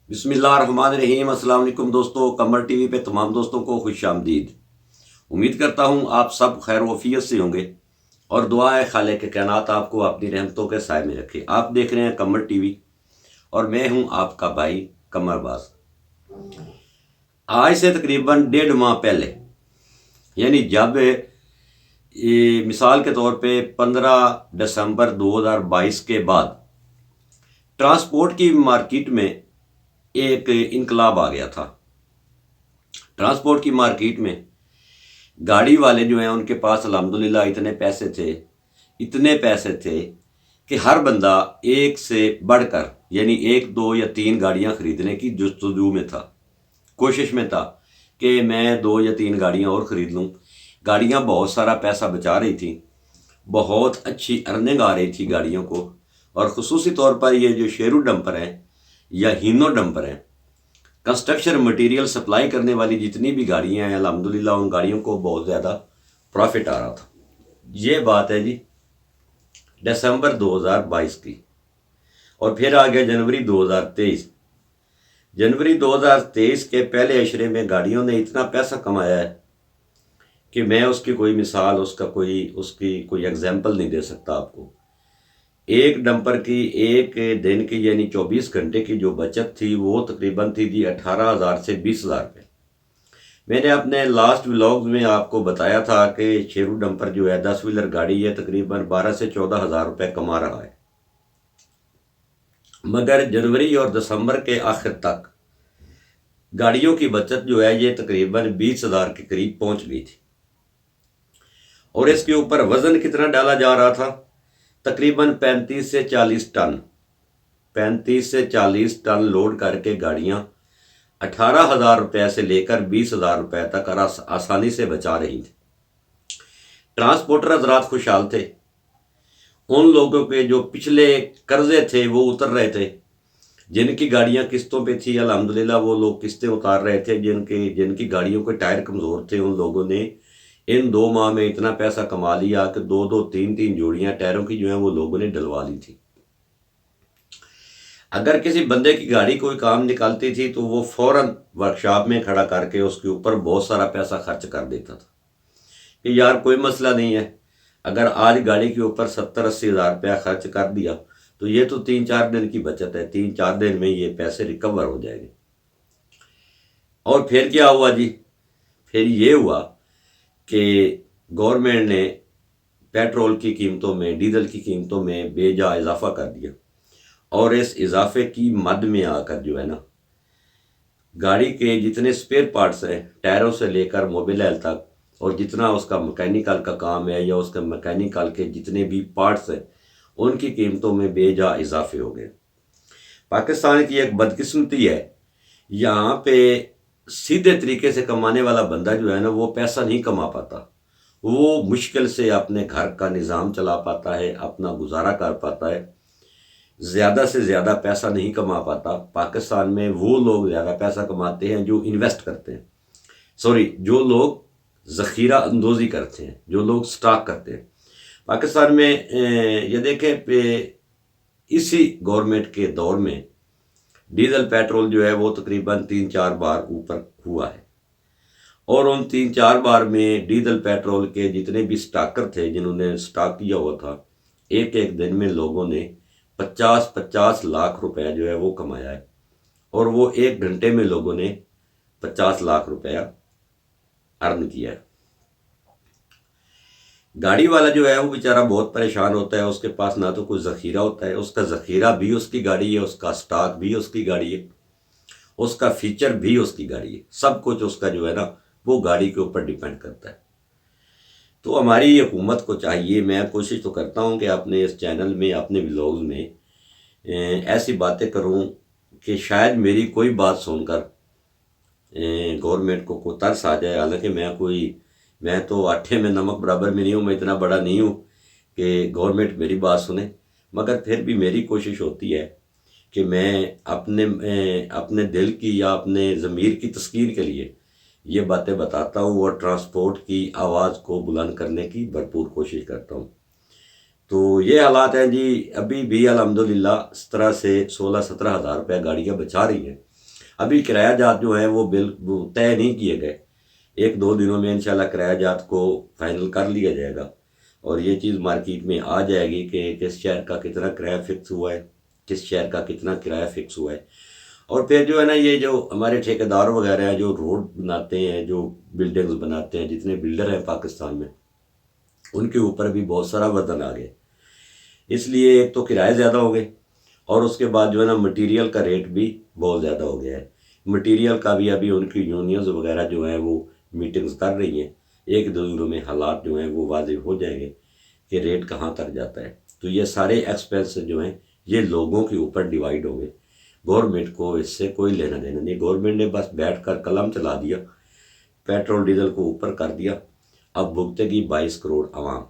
بسم اللہ الرحمن الرحیم۔ السلام علیکم دوستو، قمر ٹی وی پہ تمام دوستوں کو خوش آمدید۔ امید کرتا ہوں آپ سب خیر و عافیت سے ہوں گے اور دعا ہے خالق کائنات آپ کو اپنی رحمتوں کے سائے میں رکھے۔ آپ دیکھ رہے ہیں قمر ٹی وی اور میں ہوں آپ کا بھائی قمر باز۔ آج سے تقریباً 1.5 ماہ پہلے، یعنی جب مثال کے طور پہ 15 دسمبر 2022 کے بعد ٹرانسپورٹ کی مارکیٹ میں ایک انقلاب آ گیا تھا۔ ٹرانسپورٹ کی مارکیٹ میں گاڑی والے جو ہیں ان کے پاس الحمدللہ اتنے پیسے تھے کہ ہر بندہ ایک سے بڑھ کر یعنی 1 2 یا 3 گاڑیاں خریدنے کی جستجو میں تھا، کوشش میں تھا کہ میں 2 یا 3 گاڑیاں اور خرید لوں۔ گاڑیاں بہت سارا پیسہ بچا رہی تھیں، بہت اچھی ارننگ آ رہی تھی گاڑیوں کو، اور خصوصی طور پر یہ جو شیرو ڈمپر ہیں یا ہینو ڈمپر ہیں، کنسٹرکشن مٹیریل سپلائی کرنے والی جتنی بھی گاڑیاں ہیں، الحمدللہ ان گاڑیوں کو بہت زیادہ پروفٹ آ رہا تھا۔ یہ بات ہے جی دسمبر 2022 کی، اور پھر آ گیا جنوری 2023۔ جنوری 2023 کے پہلے عشرے میں گاڑیوں نے اتنا پیسہ کمایا ہے کہ میں اس کی کوئی مثال، اس کی کوئی ایگزامپل نہیں دے سکتا آپ کو۔ ایک ڈمپر کی ایک دن کی یعنی 24 گھنٹے کی جو بچت تھی وہ تقریباً تھی جی 18,000 سے 20,000 روپے۔ میں نے اپنے لاسٹ ولاگز میں آپ کو بتایا تھا کہ شیرو ڈمپر جو ہے 10 ویلر گاڑی ہے تقریباً 12 سے 14,000 روپے کما رہا ہے، مگر جنوری اور دسمبر کے آخر تک گاڑیوں کی بچت جو ہے یہ تقریباً 20,000 کے قریب پہنچ گئی تھی، اور اس کے اوپر وزن کتنا ڈالا جا رہا تھا؟ تقریباً 35 سے 40 ٹن لوڈ کر کے گاڑیاں 18,000 روپے سے لے کر 20,000 روپے تک آسانی سے بچا رہی تھیں۔ ٹرانسپورٹر حضرات خوشحال تھے، ان لوگوں کے جو پچھلے قرضے تھے وہ اتر رہے تھے، جن کی گاڑیاں قسطوں پہ تھی الحمدللہ وہ لوگ قسطیں اتار رہے تھے، جن کی گاڑیوں کے ٹائر کمزور تھے ان لوگوں نے ان 2 ماہ میں اتنا پیسہ کما لیا کہ 2 3 جوڑیاں ٹائروں کی جو ہیں وہ لوگوں نے ڈلوا لی تھی۔ اگر کسی بندے کی گاڑی کوئی کام نکالتی تھی تو وہ فوراً ورکشاپ میں کھڑا کر کے اس کے اوپر بہت سارا پیسہ خرچ کر دیتا تھا کہ یار کوئی مسئلہ نہیں ہے، اگر آج گاڑی کے اوپر 70-80 ہزار روپیہ خرچ کر دیا تو یہ تو 3 4 دن کی بچت ہے، 3 4 دن میں یہ پیسے ریکور ہو جائیں گے۔ اور پھر کیا ہوا جی؟ پھر یہ ہوا کہ گورنمنٹ نے پیٹرول کی قیمتوں میں، ڈیزل کی قیمتوں میں بے جا اضافہ کر دیا، اور اس اضافے کی مد میں آ کر جو ہے نا گاڑی کے جتنے سپیئر پارٹس ہیں ٹائروں سے لے کر موبل تک، اور جتنا اس کا مکینیکل کا کام ہے یا اس کے مکینیکل کے جتنے بھی پارٹس ہیں ان کی قیمتوں میں بے جا اضافے ہو گئے۔ پاکستان کی ایک بدقسمتی ہے، یہاں پہ سیدھے طریقے سے کمانے والا بندہ جو ہے نا وہ پیسہ نہیں کما پاتا، وہ مشکل سے اپنے گھر کا نظام چلا پاتا ہے، اپنا گزارا کر پاتا ہے، زیادہ سے زیادہ پیسہ نہیں کما پاتا۔ پاکستان میں وہ لوگ زیادہ پیسہ کماتے ہیں جو انویسٹ کرتے ہیں، جو لوگ ذخیرہ اندوزی کرتے ہیں، جو لوگ سٹاک کرتے ہیں۔ پاکستان میں یہ دیکھیں کہ اسی گورنمنٹ کے دور میں ڈیزل پیٹرول جو ہے وہ تقریباً 3 4 بار اوپر ہوا ہے، اور ان 3 4 بار میں ڈیزل پیٹرول کے جتنے بھی سٹاکر تھے جنہوں نے سٹاک کیا ہوا تھا، ایک دن میں لوگوں نے 50 لاکھ روپے جو ہے وہ کمایا ہے، اور وہ 1 گھنٹے میں لوگوں نے 50 لاکھ روپیہ ارن کیا ہے۔ گاڑی والا جو ہے وہ بیچارہ بہت پریشان ہوتا ہے، اس کے پاس نہ تو کوئی ذخیرہ ہوتا ہے، اس کا ذخیرہ بھی اس کی گاڑی ہے، اس کا سٹاک بھی اس کی گاڑی ہے، اس کا فیچر بھی اس کی گاڑی ہے، سب کچھ اس کا جو ہے نا وہ گاڑی کے اوپر ڈیپینڈ کرتا ہے۔ تو ہماری حکومت کو چاہیے، میں کوشش تو کرتا ہوں کہ اپنے اس چینل میں، اپنے ولاگز میں ایسی باتیں کروں کہ شاید میری کوئی بات سن کر گورنمنٹ کو کوئی ترس آ جائے۔ حالانکہ میں تو آٹھے میں نمک برابر میں نہیں ہوں، میں اتنا بڑا نہیں ہوں کہ گورنمنٹ میری بات سنے، مگر پھر بھی میری کوشش ہوتی ہے کہ میں اپنے دل کی یا اپنے ضمیر کی تسکین کے لیے یہ باتیں بتاتا ہوں، اور ٹرانسپورٹ کی آواز کو بلند کرنے کی بھرپور کوشش کرتا ہوں۔ تو یہ حالات ہیں جی، ابھی بھی الحمدللہ اس طرح سے 16-17 ہزار روپے گاڑیاں بچا رہی ہیں، ابھی کرایہ جات جو ہیں وہ وہ طے نہیں کیے گئے، 1-2 دنوں میں انشاءاللہ کرایہ جات کو فائنل کر لیا جائے گا، اور یہ چیز مارکیٹ میں آ جائے گی کہ کس شہر کا کتنا کرایہ فکس ہوا ہے، کس شہر کا کتنا کرایہ فکس ہوا ہے۔ اور پھر جو ہے نا یہ جو ہمارے ٹھیکیدار وغیرہ ہیں جو روڈ بناتے ہیں، جو بلڈنگز بناتے ہیں، جتنے بلڈر ہیں پاکستان میں، ان کے اوپر بھی بہت سارا وزن آ گیا۔ اس لیے ایک تو کرائے زیادہ ہو گئے، اور اس کے بعد جو ہے نا مٹیریل کا ریٹ بھی بہت زیادہ ہو گیا ہے۔ مٹیریل کا بھی ابھی ان کی یونینز وغیرہ جو ہیں وہ میٹنگز کر رہی ہیں، 1-2 دنوں میں حالات جو ہیں وہ واضح ہو جائیں گے کہ ریٹ کہاں تک جاتا ہے۔ تو یہ سارے ایکسپینس جو ہیں یہ لوگوں کے اوپر ڈیوائیڈ ہوں گے، گورنمنٹ کو اس سے کوئی لینا دینا نہیں۔ گورنمنٹ نے بس بیٹھ کر قلم چلا دیا، پیٹرول ڈیزل کو اوپر کر دیا، اب بھگتے گی 22 کروڑ عوام۔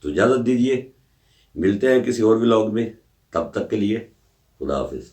تو اجازت دیجیے، ملتے ہیں کسی اور ولاگ میں، تب تک کے لیے خدا حافظ۔